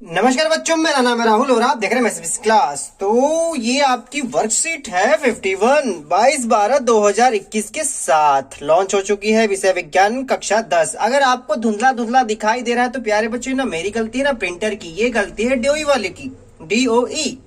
नमस्कार बच्चों, मेरा नाम है राहुल और आप देख रहे हैं मैथमेटिक्स क्लास। तो ये आपकी वर्कशीट है 51 22/12/2021 के साथ लॉन्च हो चुकी है। विषय विज्ञान कक्षा 10। अगर आपको धुंधला धुंधला दिखाई दे रहा है तो प्यारे बच्चों, ना मेरी गलती है ना प्रिंटर की, ये गलती है डीओई वाले की। डीओई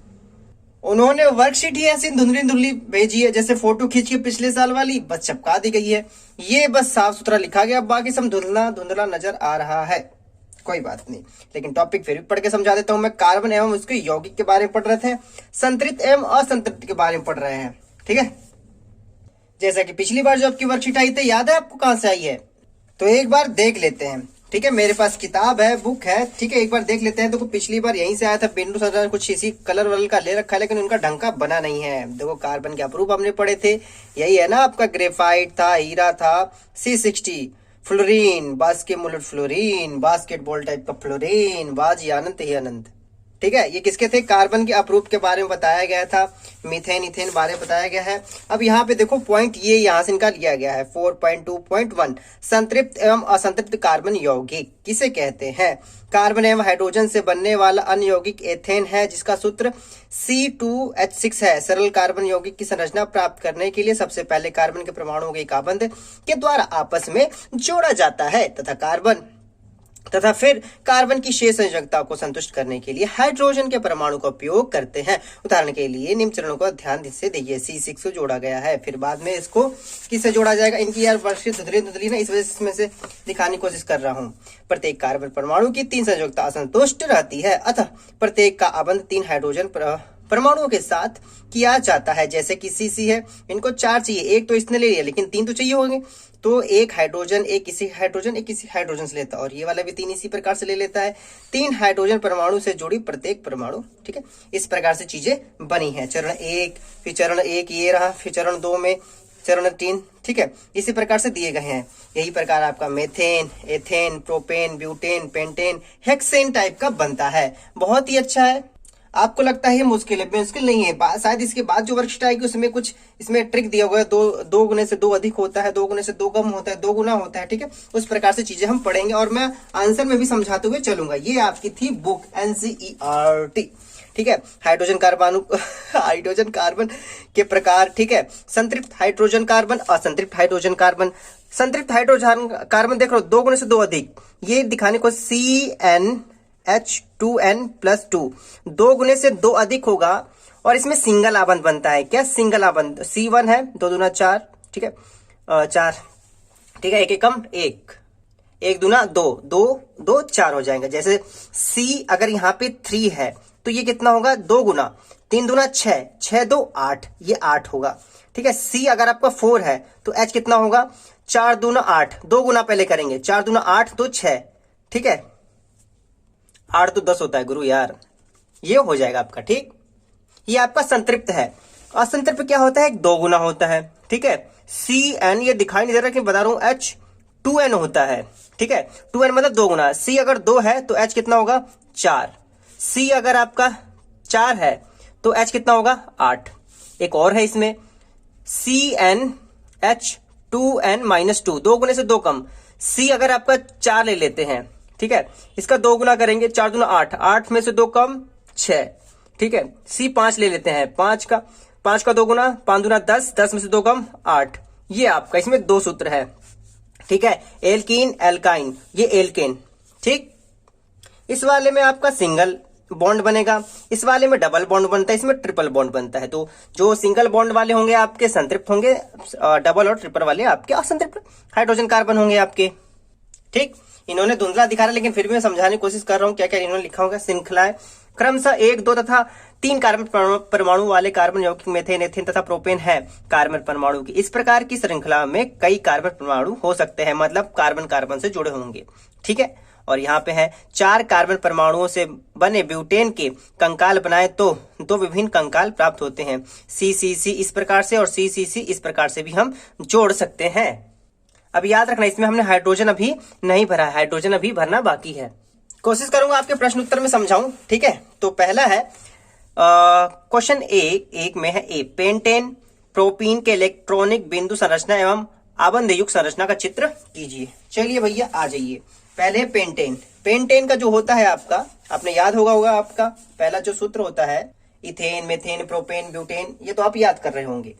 उन्होंने वर्कशीट ही ऐसी धुंधली धुंधली भेजी है, जैसे फोटो खींच के पिछले साल वाली बस चिपका दी गई है। ये बस साफ सुथरा लिखा गया, बाकी सब धुंधला धुंधला नजर आ रहा है। कोई बात नहीं, लेकिन टॉपिक फिर भी पढ़ के समझा देता हूं मैं। कार्बन एवं उसके यौगिक के बारे में पढ़ रहे थे, संतृप्त एवं असंतृप्त के बारे में पढ़ रहे हैं। ठीक है, जैसा कि पिछली बार जो आपकी वर्कशीट आई थी, याद है आपको कहां से आई है? तो एक बार देख लेते हैं। ठीक है, मेरे पास किताब है, बुक है। ठीक है, एक बार देख लेते हैं। देखो पिछली बार यहीं से आया था, बिंदु सर कुछ इसी कलर वलर का ले रखा है, लेकिन उनका ढंग का बना नहीं है। देखो कार्बन के अप्रूप हमने पढ़े थे, यही है ना आपका। ग्रेफाइट था, हीरा था, C60, fluorine, basket fluorine, basketball type का फ्लोरीन, बाजी अनंत ही अनंत। ठीक है, ये किसके थे? कार्बन के अप्रूप के बारे में बताया गया था। मीथेन इथेन बारे में बताया गया है। अब यहाँ पे देखो पॉइंट ये यहाँ से इनका लिया गया है 4.2.1। संतृप्त एवं असंतृप्त कार्बन यौगिक किसे कहते हैं? कार्बन एवं हाइड्रोजन से बनने वाला अन्य यौगिक एथेन है, जिसका सूत्र C2H6 है। सरल कार्बन यौगिक की संरचना प्राप्त करने के लिए सबसे पहले कार्बन के परमाणुओं के एक आबंध के द्वारा आपस में जोड़ा जाता है तथा फिर कार्बन की शेष संयोजकता को संतुष्ट करने के लिए हाइड्रोजन के परमाणु का उपयोग करते हैं। उदाहरण के लिए निम्न चरणों को ध्यान से देखिए। C6 को जोड़ा गया है, फिर बाद में इसको किससे जोड़ा जाएगा? इनकी यार वर्कशीट धुंधली ना, इस वजह से इसमें से दिखाने की कोशिश कर रहा हूँ। प्रत्येक कार्बन परमाणु की 3 संयोजकता असंतुष्ट रहती है, अतः प्रत्येक का आबंध 3 हाइड्रोजन परमाणुओं के साथ किया जाता है। जैसे कि CC है, इनको 4 चाहिए, एक तो इसने ले लिया, लेकिन 3 तो चाहिए होंगे, तो एक हाइड्रोजन एक किसी हाइड्रोजन से लेता है, और ये वाला भी 3 इसी प्रकार से ले लेता है। 3 हाइड्रोजन परमाणु से जुड़ी प्रत्येक परमाणु। ठीक है, इस प्रकार से चीजें बनी है। चरण 1, फिर चरण 1 ये रहा, फिर चरण 2 में चरण 3। ठीक है, इसी प्रकार से दिए गए हैं। यही प्रकार आपका methane, ethane, propane, butane, pentane, hexane type का बनता है। बहुत ही अच्छा है। आपको लगता है ये मुश्किल है? मुश्किल नहीं है। शायद इसके बाद जो वर्कशीट आएगी उसमें कुछ इसमें ट्रिक दिया हुआ है। दो गुने से 2 अधिक होता है, 2 गुने से 2 कम होता है, 2 गुना होता है। ठीक है, उस प्रकार से चीजें हम पढ़ेंगे और मैं आंसर में भी समझाते हुए चलूंगा। ये आपकी थी बुक NCERT। ठीक है, हाइड्रोजन कार्बन के प्रकार। ठीक है, संतृप्त हाइड्रोजन कार्बन, असंतृप्त हाइड्रोजन कार्बन। संतृप्त हाइड्रोजन कार्बन देख लो, 2 गुने से 2 अधिक, ये दिखाने को CnH2n+2, 2 गुने से 2 अधिक होगा और इसमें सिंगल आबंध बनता है। क्या सिंगल आबंध? C1 है, 2 दूना 4। ठीक है, 4। ठीक है, एक एक कम 1, 1 दूना 2, 2 2 4 हो जाएंगे। जैसे C अगर यहाँ पे 3 है तो ये कितना होगा? 2 गुना 3 दूना 6, 6 2 8, ये 8 होगा। ठीक है, C अगर आपका 4 है तो H कितना होगा? 4 दूना 8, 2 गुना पहले करेंगे, 4 दूना 8 तो 6। ठीक है, 8 तो 10 होता है गुरु यार, ये हो जाएगा आपका। ठीक, ये आपका संतृप्त है। असंतृप्त क्या होता है? 2 गुना होता है। ठीक है, Cn ये दिखाई नहीं दे रहा कि बता रहा हूं, H2n होता है। ठीक है, 2n मतलब 2 गुना। C अगर 2 है तो H कितना होगा? 4। C अगर आपका 4 है तो H कितना होगा? 8। एक और है इसमें, CnH2n-2, 2 गुने से 2 कम। C अगर आपका 4 ले लेते हैं, ठीक है, इसका 2 गुना करेंगे, 4 दूना 8, 8 में से 2 कम 6। ठीक है, C 5 ले लेते हैं, 5 का 2 गुना, 5 दूना 10, 10 में से 2 कम 8। ये आपका इसमें 2 सूत्र है। ठीक है, एल्कीन एल्काइन, ये एल्केन। ठीक, इस वाले में आपका सिंगल बॉन्ड बनेगा, इस वाले में डबल बॉन्ड बनता है, इसमें ट्रिपल बॉन्ड बनता है। तो जो सिंगल बॉन्ड वाले होंगे आपके संतृप्त होंगे, डबल और ट्रिपल वाले आपके असंतृप्त हाइड्रोजन कार्बन होंगे आपके। ठीक, इन्होंने धुंधला दिखा रहा, लेकिन फिर भी मैं समझाने की कोशिश कर रहा हूं क्या क्या इन्होंने लिखा होगा। श्रृंखलाएं क्रमशः 1, 2 तथा 3 कार्बन परमाणु वाले कार्बन यौगिक मेथेन, एथेन तथा प्रोपेन है कार्बन परमाणु की। इस प्रकार की श्रृंखला में कई कार्बन परमाणु हो सकते हैं, मतलब कार्बन कार्बन से जुड़े होंगे। ठीक है, और यहाँ पे है 4 कार्बन परमाणुओं से बने ब्यूटेन के कंकाल बनाए तो 2 विभिन्न कंकाल प्राप्त होते हैं। CCC इस प्रकार से और CCC इस प्रकार से भी हम जोड़ सकते हैं। अब याद रखना, इसमें हमने हाइड्रोजन अभी नहीं भरा है, हाइड्रोजन अभी भरना बाकी है। कोशिश करूंगा आपके प्रश्न उत्तर में समझाऊं। ठीक है, तो पहला है क्वेश्चन एक में है ए, पेंटेन प्रोपीन के इलेक्ट्रॉनिक बिंदु संरचना एवं आबंध युक्त संरचना का चित्र कीजिए। चलिए भैया आ जाइए। पहले पेंटेन। पेंटेन का जो होता है आपका, आपने याद होगा आपका पहला जो सूत्र होता है इथेन, मेथेन, प्रोपेन, ब्यूटेन, ये तो आप याद कर रहे होंगे।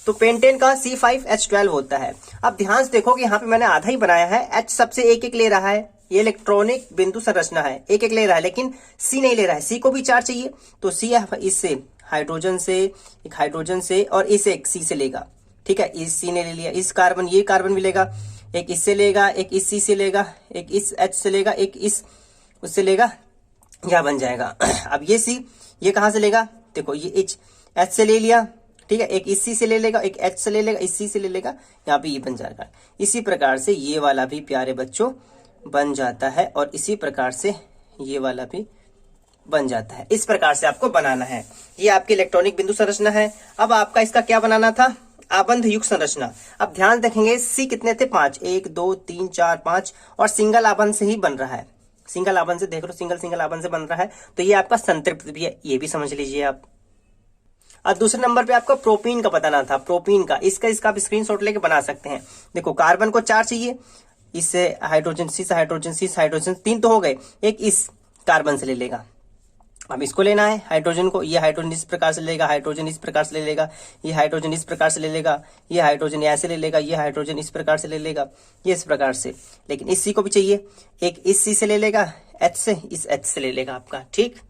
तो पेंटेन का C5H12 होता है। अब ध्यान से देखो कि यहाँ पे मैंने आधा ही बनाया है, H सबसे एक एक ले रहा है, ये इलेक्ट्रॉनिक बिंदु संरचना है, एक एक ले रहा है, लेकिन C नहीं ले रहा है। C को भी 4 चाहिए, तो C इससे हाइड्रोजन से, एक हाइड्रोजन से और इसे एक C से लेगा। ठीक है, इस C ने ले लिया, इस कार्बन, ये कार्बन भी लेगा, एक इससे लेगा, एक इस C से लेगा, एक इस H से लेगा, एक इस उससे लेगा, यह बन जाएगा। अब ये C ये कहां से लेगा, देखो ये H से ले लिया, ठीक है, एक इस C से ले लेगा, एक H से ले लेगा, इस C से ले लेगा, यहाँ पे ये बन जाएगा। इसी प्रकार से ये वाला भी प्यारे बच्चों बन जाता है और इसी प्रकार से ये वाला भी बन जाता है। इस प्रकार से आपको बनाना है। ये आपकी इलेक्ट्रॉनिक बिंदु संरचना है। अब आपका इसका क्या बनाना था, आबंध युक्त संरचना। अब ध्यान देखेंगे C कितने थे, 5, 1 2 3 4 5, और सिंगल आबंध से ही बन रहा है। सिंगल आबंध से देख लो, सिंगल आबंध से बन रहा है, तो ये आपका संतृप्त भी है, ये भी समझ लीजिए आप। अब दूसरे नंबर पे आपको प्रोपीन का बताना था। प्रोपीन का इसका आप स्क्रीनशॉट लेके बना सकते हैं। देखो कार्बन को 4 चाहिए, इससे हाइड्रोजन सी से हाइड्रोजन सी से हाइड्रोजन 3 तो हो गए, एक इस कार्बन से ले लेगा। अब इसको लेना है हाइड्रोजन को, ये हाइड्रोजन इस प्रकार से लेगा, हाइड्रोजन इस प्रकार से ले लेगा, ये हाइड्रोजन इस प्रकार से ले लेगा, ये हाइड्रोजन ऐसे ले लेगा, ये हाइड्रोजन इस प्रकार से ले लेगा, ये इस प्रकार से। लेकिन इस सी को भी चाहिए, एक इस सी से ले लेगा, H से, इस H से ले लेगा आपका, ठीक।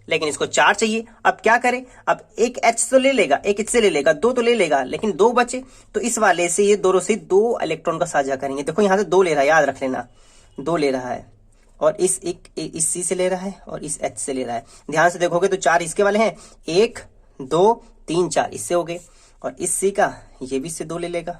लेकिन इसको 4 चाहिए। अब क्या करें, अब एक H तो ले लेगा, एक इससे ले लेगा, 2 तो ले लेगा, लेकिन 2 बचे, तो इस वाले से ये दोनों से 2 इलेक्ट्रॉन का साझा करेंगे। देखो यहाँ से 2 ले रहा है, याद रख लेना, 2 ले रहा है, और इस C से ले रहा है और इस H से ले रहा है। ध्यान से देखोगे तो 4 इसके वाले हैं, 1 2 3 4 इससे हो गए, और इस C का ये भी इससे 2 ले लेगा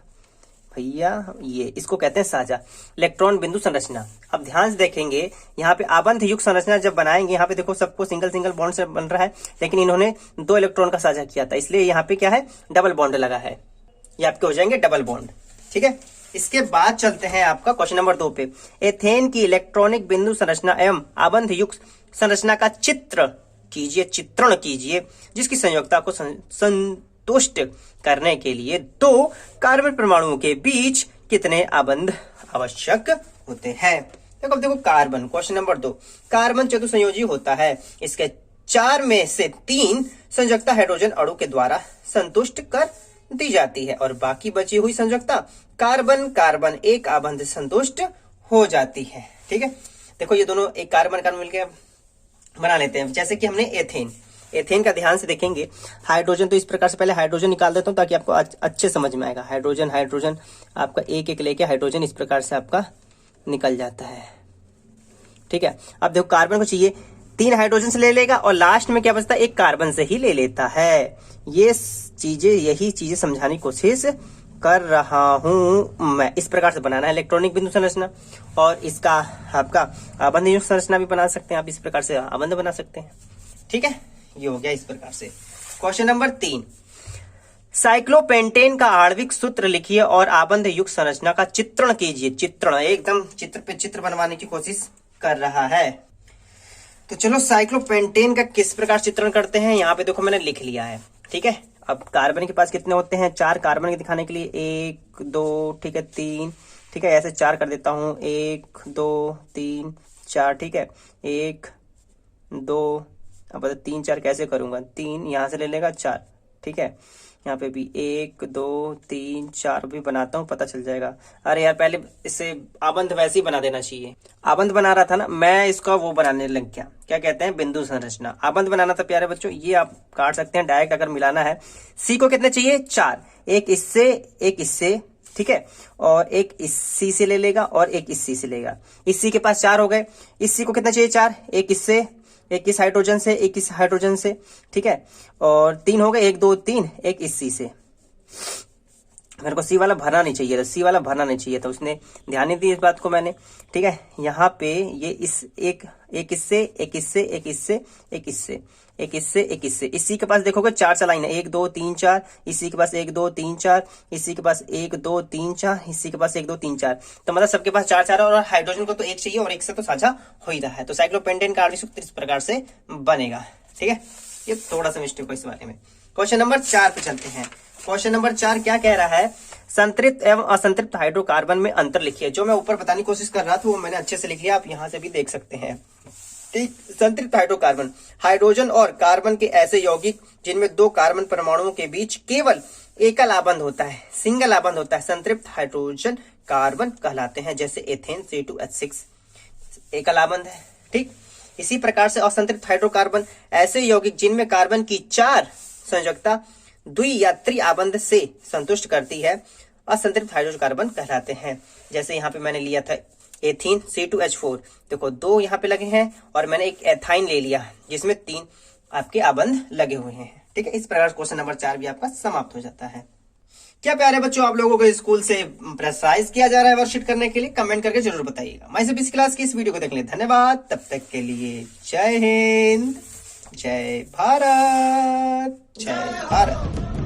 भैया, ये इसको कहते हैं साझा इलेक्ट्रॉन बिंदु संरचना। अब ध्यान से देखेंगे यहाँ पे आबंध युक्त संरचना जब बनाएंगे, यहाँ पे देखो सबको सिंगल बॉन्ड से बन रहा है, लेकिन इन्होंने 2 इलेक्ट्रॉन का साझा किया था, इसलिए यहाँ पे क्या है, डबल बॉन्ड लगा है, ये आपके हो जाएंगे डबल बॉन्ड। ठीक है, इसके बाद चलते हैं आपका क्वेश्चन नंबर 2 पे। एथेन की इलेक्ट्रॉनिक बिंदु संरचना एवं आबंध युक्त संरचना का चित्रण कीजिए जिसकी संयोजकता को संतुष्ट करने के लिए 2 कार्बन परमाणुओं के बीच कितने आबंध आवश्यक होते हैं। देखो कार्बन, क्वेश्चन नंबर 2, कार्बन चतुसंयोजी होता है, इसके 4 में से 3 संयोजकता हाइड्रोजन अणु के द्वारा संतुष्ट कर दी जाती है और बाकी बची हुई संयोजकता कार्बन एक आबंध संतुष्ट हो जाती है। ठीक है, देखो ये दोनों एक कार्बन मिलकर बना लेते हैं। जैसे कि हमने एथेन का ध्यान से देखेंगे, हाइड्रोजन तो इस प्रकार से, पहले हाइड्रोजन निकाल देता हूं ताकि आपको अच्छे समझ में आएगा। हाइड्रोजन आपका एक लेके हाइड्रोजन इस प्रकार से आपका निकल जाता है। ठीक है, अब देखो कार्बन को चाहिए, 3 हाइड्रोजन से ले लेगा और लास्ट में क्या बचता है, 1 कार्बन से ही ले लेता है। यही चीजें समझाने की कोशिश कर रहा हूं मैं। इस प्रकार से बनाना है इलेक्ट्रॉनिक बिंदु संरचना, और इसका आपका आबंध युक्त संरचना भी बना सकते हैं आप, इस प्रकार से आबंध बना सकते हैं। ठीक है, ये हो गया इस प्रकार से। क्वेश्चन नंबर 3, साइक्लोपेंटेन का आणविक सूत्र लिखिए और आबंध युक्त संरचना का चित्रण कीजिए। चित्रण एकदम चित्र पे चित्र बनवाने की कोशिश कर रहा है। तो चलो साइक्लोपेंटेन का किस प्रकार चित्रण करते हैं, यहाँ पे देखो मैंने लिख लिया है। ठीक है, अब कार्बन के पास कितने होते हैं, 4 कार्बन के दिखाने के लिए 1 2 ठीक है 3, ठीक है ऐसे 4 कर देता हूं, 1 2 3 4। ठीक है, 1 2, अब 3 4 कैसे करूंगा, 3 यहां से ले लेगा 4। ठीक है, यहाँ पे भी 1 2 3 4 भी बनाता हूँ, पता चल जाएगा। अरे यार पहले इसे आबंध वैसे ही बना देना चाहिए, आबंध बना रहा था ना मैं, इसका वो बनाने लग गया, क्या कहते हैं बिंदु संरचना। आबंध बनाना था प्यारे बच्चों, ये आप काट सकते हैं डायरेक्ट अगर मिलाना है। सी को कितने चाहिए, 4, एक इससे ठीक है, और एक इस सी से ले लेगा और एक इस सी से लेगा। इस सी के पास 4 हो गए, इस सी को कितना चाहिए 4, एक इससे, एक इस हाइड्रोजन से, एक इस हाइड्रोजन से। ठीक है, और 3 हो गए, 1 2 3, एक इस सी से। मेरे को सी वाला भरना नहीं चाहिए था, सी वाला भरना नहीं चाहिए था, उसने ध्यान नहीं दी इस बात को मैंने। ठीक है, यहाँ पे ये इस एक इससे, एक इससे, एक इससे, एक इससे, एक इससे, एक इससे। इसी के पास देखोगे 4 लाइन है, 1 2 3 4, इसी के पास 1 2 3 4, इसी के पास 1 2 3 4, इसी के पास 1 2 3 4। तो मतलब सबके पास 4 और हाइड्रोजन को तो 1 चाहिए और 1 से तो साझा हो ही रहा है। तो साइक्लोपेंटेन का आणविक सूत्र इस प्रकार से बनेगा। ठीक है, ये थोड़ा सा मिस्टेक हो इस बारे में। क्वेश्चन नंबर 4 पे चलते हैं। क्वेश्चन नंबर 4 क्या कह रहा है, संतृप्त एवं असंतृप्त हाइड्रोकार्बन में अंतर लिखिए। जो मैं ऊपर बताने की कोशिश कर रहा था वो मैंने अच्छे से लिख लिया, आप यहाँ से भी देख सकते हैं। ठीक, संतृप्त हाइड्रोकार्बन हाइड्रोजन और कार्बन के ऐसे यौगिक जिनमें दो कार्बन परमाणुओं के बीच केवल एकल आबंध होता है, सिंगल आबंध होता है, संतृप्त हाइड्रोजन कार्बन कहलाते हैं। जैसे एथेन C2H6 एकल आबंध है। ठीक, इसी प्रकार से असंतृप्त हाइड्रोकार्बन ऐसे यौगिक जिनमें कार्बन की 4 संयोजकता द्वि या त्रि आबंध से संतुष्ट करती है, असंतृप्त हाइड्रोकार्बन कहलाते हैं। जैसे यहाँ पे मैंने लिया था एथीन C2H4, देखो 2 यहाँ पे लगे हैं और मैंने एक एथाइन ले लिया जिसमें 3 आपके आबंध लगे हुए हैं। ठीक है, इस प्रकार क्वेश्चन नंबर 4 भी आपका समाप्त हो जाता है। क्या प्यारे बच्चों, आप लोगों को स्कूल से प्रेसाइज किया जा रहा है वर्कशीट करने के लिए? कमेंट करके जरूर बताइएगा। मैं इस क्लास की इस वीडियो को देखने धन्यवाद। तब तक के लिए जय हिंद, जय भारत, जय भारत।